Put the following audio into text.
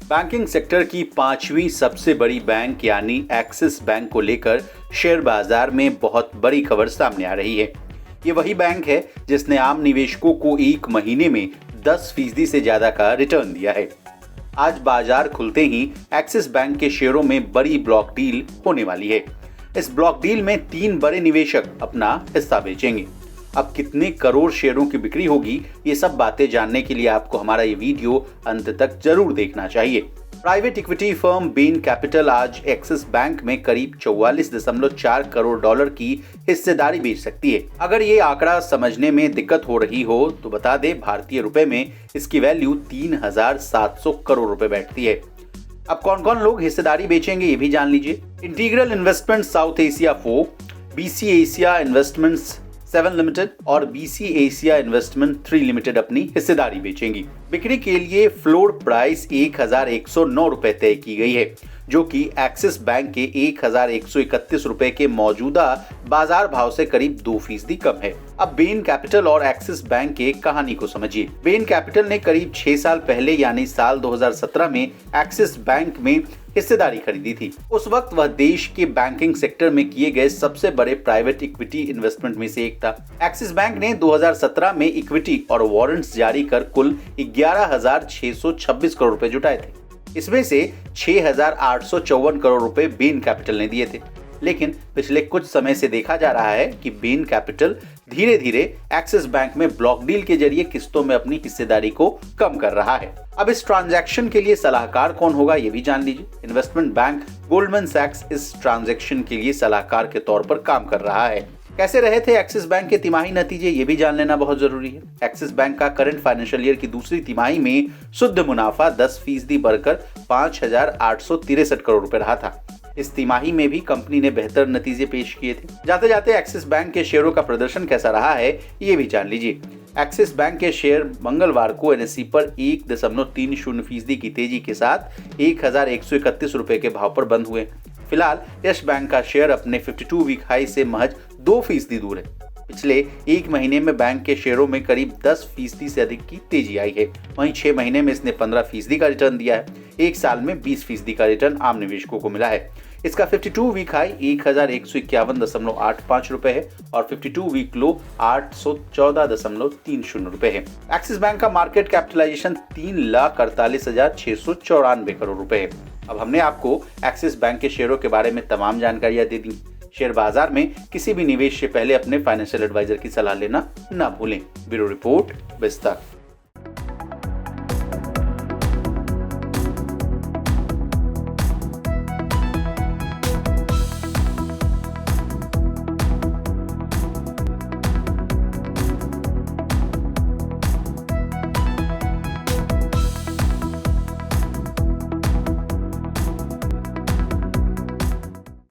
Banking sector की पांचवी सबसे बड़ी बैंक यानी एक्सिस बैंक को लेकर शेयर बाजार में बहुत बड़ी खबर सामने आ रही है। ये वही बैंक है जिसने आम निवेशकों को एक महीने में 10% से ज्यादा का रिटर्न दिया है। आज बाजार खुलते ही एक्सिस बैंक के शेयरों में बड़ी ब्लॉक डील होने वाली है। इस ब्लॉक डील में 3 बड़े निवेशक अपना हिस्सा बेचेंगे। अब कितने करोड़ शेयरों की बिक्री होगी, ये सब बातें जानने के लिए आपको हमारा ये वीडियो अंत तक जरूर देखना चाहिए। Private equity firm Ben capital आज एक्सिस बैंक में करीब 44.4 करोड़ डॉलर की हिस्सेदारी बेच सकती है। अगर ये आंकड़ा समझने में दिक्कत हो रही हो तो बता दें, भारतीय रुपए में इसकी वैल्यू 3,700 करोड़ रुपए बैठती है। अब कौन कौन लोग हिस्सेदारी बेचेंगे ये भी जान लीजिए। Integral investment south Asia 4, BC Asia investments 7 limited और बीसी एशिया इन्वेस्टमेंट 3 लिमिटेड अपनी हिस्सेदारी बेचेंगी। बिक्री के लिए फ्लोर प्राइस 1,109 रुपए तय की गई है, जो कि एक्सिस बैंक के 1,131 रुपए के मौजूदा बाजार भाव से करीब 2% कम है। अब बेन कैपिटल और एक्सिस बैंक के कहानी को समझिए। बेन कैपिटल ने करीब 6 साल पहले यानी साल 2017 में एक्सिस बैंक में हिस्सेदारी खरीदी थी। उस वक्त वह देश के बैंकिंग सेक्टर में किए गए सबसे बड़े प्राइवेट इक्विटी इन्वेस्टमेंट में से एक था। एक्सिस बैंक ने 2017 में इक्विटी और वारंट्स जारी कर कुल 11,626 करोड़ रुपए जुटाए थे। इसमें से 6,854 करोड़ रुपए बेन कैपिटल ने दिए थे। लेकिन पिछले कुछ समय से देखा जा रहा है कि बेन कैपिटल धीरे धीरे एक्सिस बैंक में ब्लॉक डील के जरिए किस्तों में अपनी हिस्सेदारी को कम कर रहा है। अब इस ट्रांजैक्शन के लिए सलाहकार कौन होगा ये भी जान लीजिए। इन्वेस्टमेंट बैंक गोल्डमैन सैक्स इस ट्रांजैक्शन के लिए सलाहकार के तौर पर काम कर रहा है। कैसे रहे थे एक्सिस बैंक के तिमाही नतीजे, ये भी जान लेना बहुत जरूरी है। एक्सिस बैंक का करंट फाइनेंशियल ईयर की दूसरी तिमाही में शुद्ध मुनाफा 10% बढ़कर 5,863 करोड़ रुपए रहा था। इस तिमाही में भी कंपनी ने बेहतर नतीजे पेश किए थे। जाते जाते एक्सिस बैंक के शेयरों का प्रदर्शन कैसा रहा है ये भी जान लीजिए। एक्सिस बैंक के शेयर मंगलवार को एनएसई पर 1.30% की तेजी के साथ 1,131 रुपए के भाव पर बंद हुए। फिलहाल यस बैंक का शेयर अपने 52 वीक हाई से महज 2% दूर है। पिछले एक महीने में बैंक के शेयरों में करीब 10% से अधिक की तेजी आई है। वहीं 6 महीने में इसने 15% का रिटर्न दिया है। एक साल में 20% का रिटर्न आम निवेशकों को मिला है। इसका 52 वीक हाई 1,151.85 रुपए है और 52 वीक लो 814.30 रुपए है। एक्सिस बैंक का मार्केट कैपिटलाइजेशन 3,48,694 करोड़ रुपए है। अब हमने आपको एक्सिस बैंक के शेयरों के बारे में तमाम जानकारियां दे दी। शेयर बाजार में किसी भी निवेश से पहले अपने फाइनेंशियल एडवाइजर की सलाह लेना ना भूलें। ब्यूरो रिपोर्ट, विस्तार।